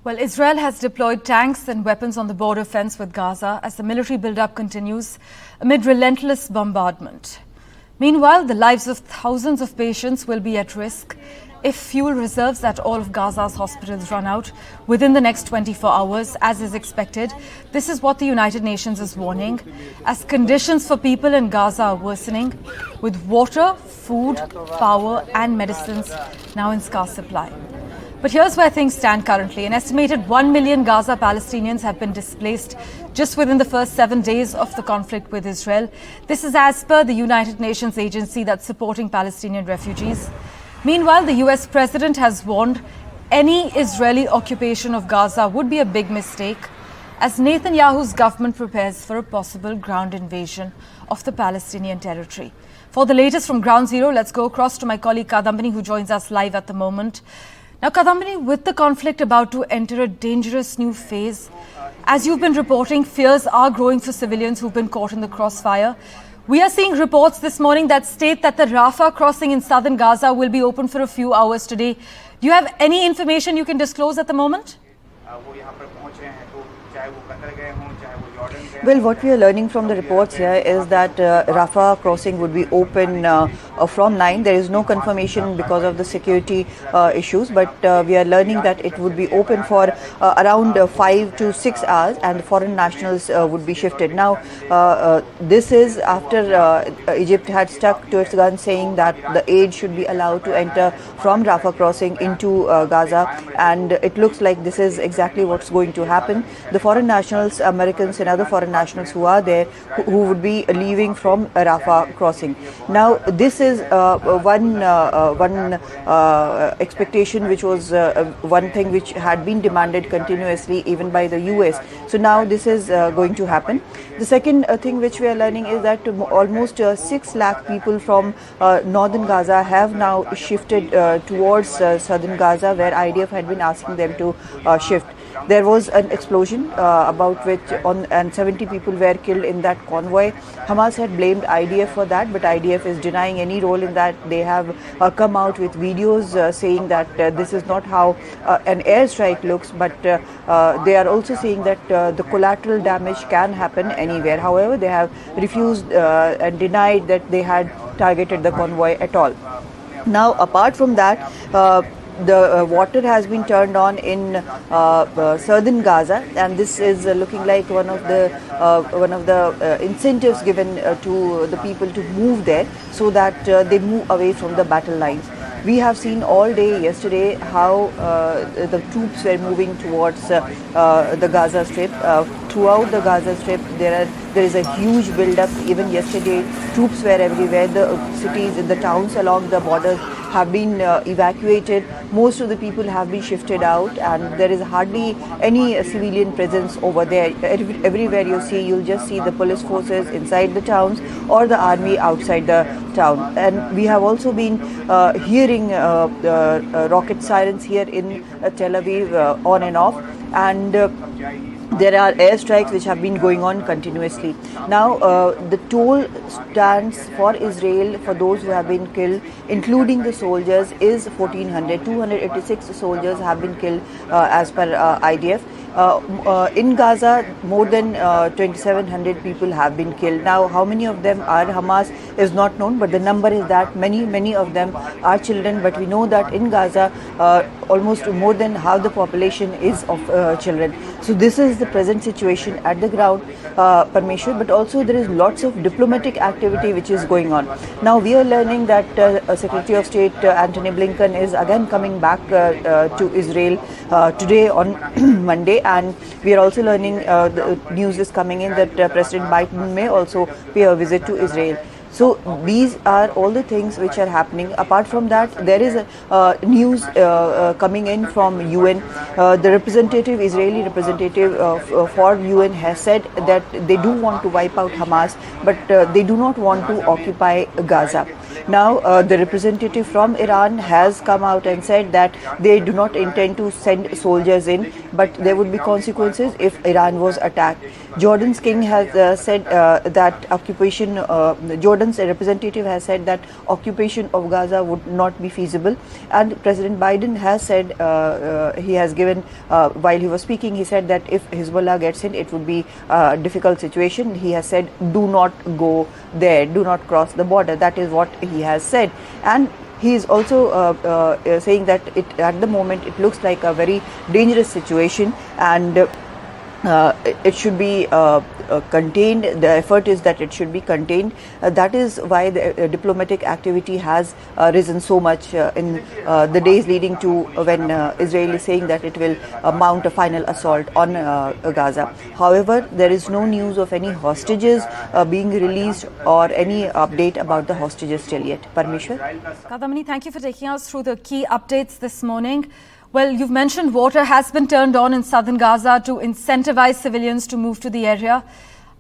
Well, Israel has deployed tanks and weapons on the border fence with Gaza as the military buildup continues amid relentless bombardment. Meanwhile, the lives of thousands of patients will be at risk if fuel reserves at all of Gaza's hospitals run out within the next 24 hours, as is expected. This is what the United Nations is warning, as conditions for people in Gaza are worsening, with water, food, power and medicines now in scarce supply. But here's where things stand currently. An estimated 1 million Gaza Palestinians have been displaced just within the first 7 days of the conflict with Israel. This is as per the United Nations agency that's supporting Palestinian refugees. Meanwhile, the US president has warned any Israeli occupation of Gaza would be a big mistake, as Netanyahu's government prepares for a possible ground invasion of the Palestinian territory. For the latest from Ground Zero, let's go across to my colleague Kadambini, who joins us live at the moment. Now, Kadambini, with the conflict about to enter a dangerous new phase, as you've been reporting, fears are growing for civilians who've been caught in the crossfire. We are seeing reports this morning that state that the Rafah crossing in southern Gaza will be open for a few hours today. Do you have any information you can disclose at the moment? Well, what we are learning from the reports here is that Rafah crossing would be open from 9. There is no confirmation because of the security issues, but we are learning that it would be open for around 5 to 6 hours, and the foreign nationals would be shifted. Now, this is after Egypt had stuck to its gun, saying that the aid should be allowed to enter from Rafah crossing into Gaza, and it looks like this is exactly what's going to happen. The foreign nationals, Americans and other foreign nationals who are there, who would be leaving from Rafah crossing. Now, this is one expectation, which was one thing which had been demanded continuously even by the US. So now this is going to happen. The second thing which we are learning is that almost 6 lakh people from northern Gaza have now shifted towards southern Gaza, where IDF had been asking them to shift. There was an explosion about which and 70 people were killed in that convoy. Hamas had blamed IDF for that, but IDF is denying any role in that. They have come out with videos saying that this is not how an airstrike looks, but they are also saying that the collateral damage can happen anywhere. However, they have refused and denied that they had targeted the convoy at all. Now, apart from that, the water has been turned on in southern Gaza, and this is looking like one of the incentives given to the people to move there, so that they move away from the battle lines. We have seen all day yesterday how the troops were moving towards the Gaza Strip. Throughout the Gaza Strip, there is a huge build-up. Even yesterday, troops were everywhere. The cities, the towns along the borders have been evacuated. Most of the people have been shifted out, and there is hardly any civilian presence over there. Everywhere you'll just see the police forces inside the towns or the army outside the town. And we have also been hearing rocket sirens here in Tel Aviv on and off, and there are airstrikes which have been going on continuously. Now, the toll stands for Israel for those who have been killed, including the soldiers, is 1,400. 286 soldiers have been killed as per IDF. In Gaza, more than 2,700 people have been killed. Now, how many of them are Hamas is not known, but the number is that many of them are children. But we know that in Gaza, almost more than half the population is of children. So this is the present situation at the ground, Parmeshwar, but also there is lots of diplomatic activity which is going on. Now, we are learning that Secretary of State Antony Blinken is again coming back to Israel today on Monday. And we are also learning, the news is coming in that President Biden may also pay a visit to Israel. So these are all the things which are happening. Apart from that, there is news coming in from UN. The Israeli representative for UN has said that they do want to wipe out Hamas, but they do not want to occupy Gaza. Now, the representative from Iran has come out and said that they do not intend to send soldiers in, but there would be consequences if Iran was attacked. Jordan's king has said that Jordan's representative has said that occupation of Gaza would not be feasible, and President Biden has said, he has given, while he was speaking, he said that if Hezbollah gets in, it would be a difficult situation. He has said, do not go there, do not cross the border. That is what he has said. And he is also saying that at the moment it looks like a very dangerous situation, and it should be contained. The effort is that it should be contained. That is why the diplomatic activity has risen so much in the days leading to when Israel is saying that it will mount a final assault on Gaza. However, there is no news of any hostages being released or any update about the hostages till yet. Parmeshwar? Kadamini, thank you for taking us through the key updates this morning. Well, you've mentioned water has been turned on in southern Gaza to incentivize civilians to move to the area.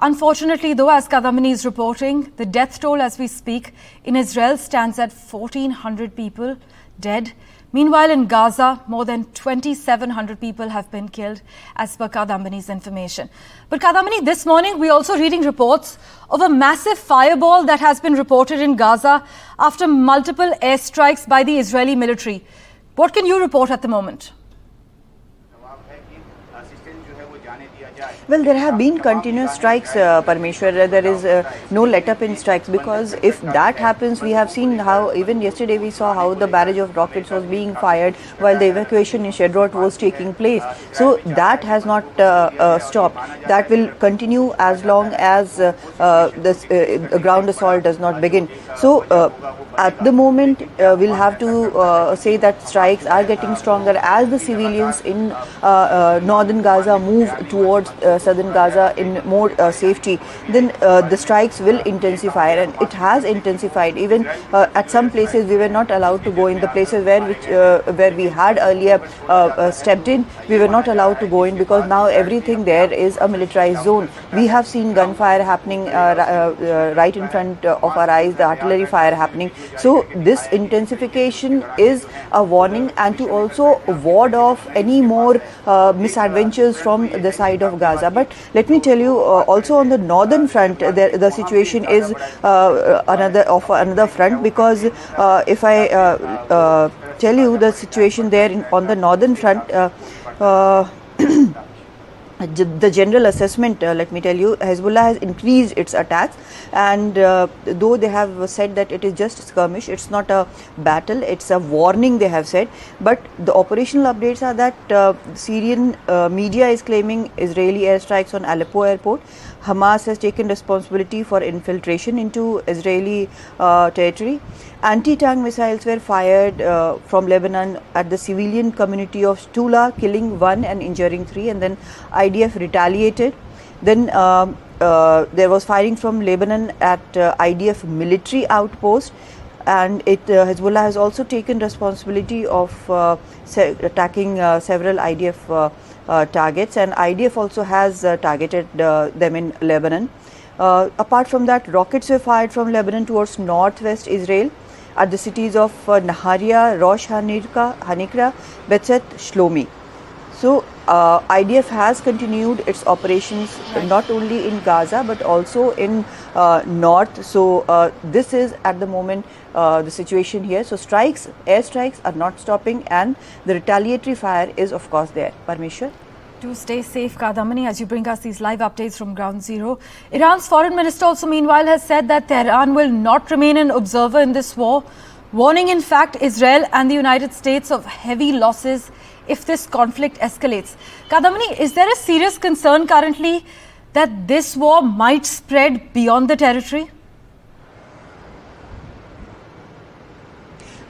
Unfortunately, though, as Kadamini is reporting, the death toll as we speak in Israel stands at 1,400 people dead. Meanwhile, in Gaza, more than 2,700 people have been killed, as per Kadamini's information. But Kadamini, this morning, we're also reading reports of a massive fireball that has been reported in Gaza after multiple airstrikes by the Israeli military. What can you report at the moment? Well, there have been continuous strikes, Parmeshwar. There is no let-up in strikes, because if that happens, we have seen how even yesterday we saw how the barrage of rockets was being fired while the evacuation in Shedrot was taking place. So that has not stopped. That will continue as long as the ground assault does not begin. So at the moment, we'll have to say that strikes are getting stronger as the civilians in northern Gaza move towards southern Gaza in more safety. Then the strikes will intensify, and it has intensified. Even at some places we were not allowed to go. In the places where we had earlier stepped in, we were not allowed to go in, because now everything there is a militarized zone. We have seen gunfire happening right in front of our eyes, the artillery fire happening. So this intensification is a warning, and to also ward off any more misadventures from the side of Gaza. But let me tell you, also on the northern front, the situation is another front, because if I tell you the situation there on the northern front, the general assessment, let me tell you, Hezbollah has increased its attacks, and though they have said that it is just skirmish, it's not a battle, it's a warning, they have said. But the operational updates are that Syrian media is claiming Israeli airstrikes on Aleppo airport. Hamas has taken responsibility for infiltration into Israeli territory. Anti-tank missiles were fired from Lebanon at the civilian community of Stula, killing 1 and injuring 3, and then IDF retaliated. Then there was firing from Lebanon at IDF military outpost, and Hezbollah has also taken responsibility of attacking several IDF targets, and IDF also has targeted them in Lebanon. Apart from that, rockets were fired from Lebanon towards northwest Israel at the cities of Naharia, Rosh Hanikra, Betzet, Shlomi. So IDF has continued its operations not only in Gaza but also in north. So this is at the moment the situation here. So airstrikes are not stopping, and the retaliatory fire is of course there. Parmeshwar? Do stay safe, Kadamini, as you bring us these live updates from Ground Zero. Iran's foreign minister also meanwhile has said that Tehran will not remain an observer in this war, warning in fact Israel and the United States of heavy losses if this conflict escalates. Kadamini, is there a serious concern currently that this war might spread beyond the territory?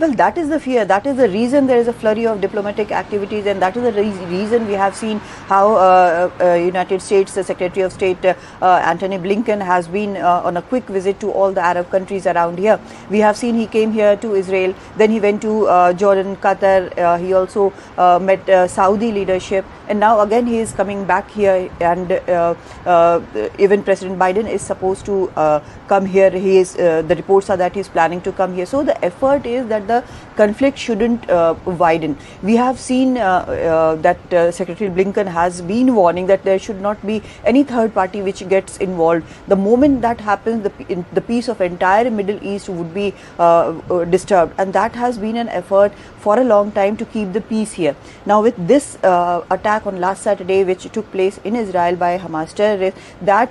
Well, that is the fear. That is the reason there is a flurry of diplomatic activities, and that is the reason we have seen how United States, the Secretary of State Antony Blinken has been on a quick visit to all the Arab countries around here. We have seen he came here to Israel, then he went to Jordan, Qatar. He also met Saudi leadership, and now again he is coming back here. And even President Biden is supposed to come here. He is. The reports are that he is planning to come here. So the effort is that the conflict shouldn't widen. We have seen that Secretary Blinken has been warning that there should not be any third party which gets involved. The moment that happens, the peace of entire Middle East would be disturbed, and that has been an effort for a long time to keep the peace here. Now, with this attack on last Saturday, which took place in Israel by Hamas terrorists, that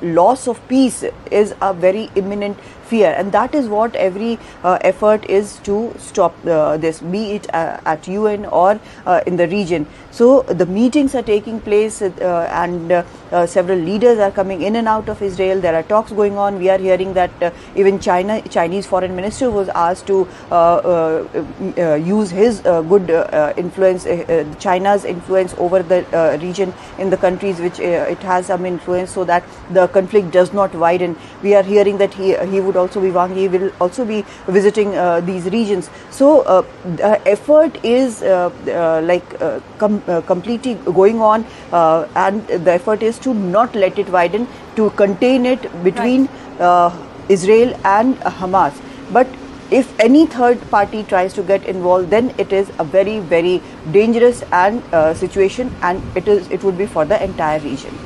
loss of peace is a very imminent fear, and that is what every effort is to stop this, be it at UN or in the region. So the meetings are taking place, and several leaders are coming in and out of Israel. There are talks going on. We are hearing that even Chinese foreign minister was asked to use his good influence, China's influence over the region in the countries which it has some influence, so that the conflict does not widen. We are hearing that he will also be visiting these regions. So the effort is completely going on, and the effort is to not let it widen, to contain it between Israel and Hamas. But if any third party tries to get involved, then it is a very, very dangerous and situation, and it would be for the entire region.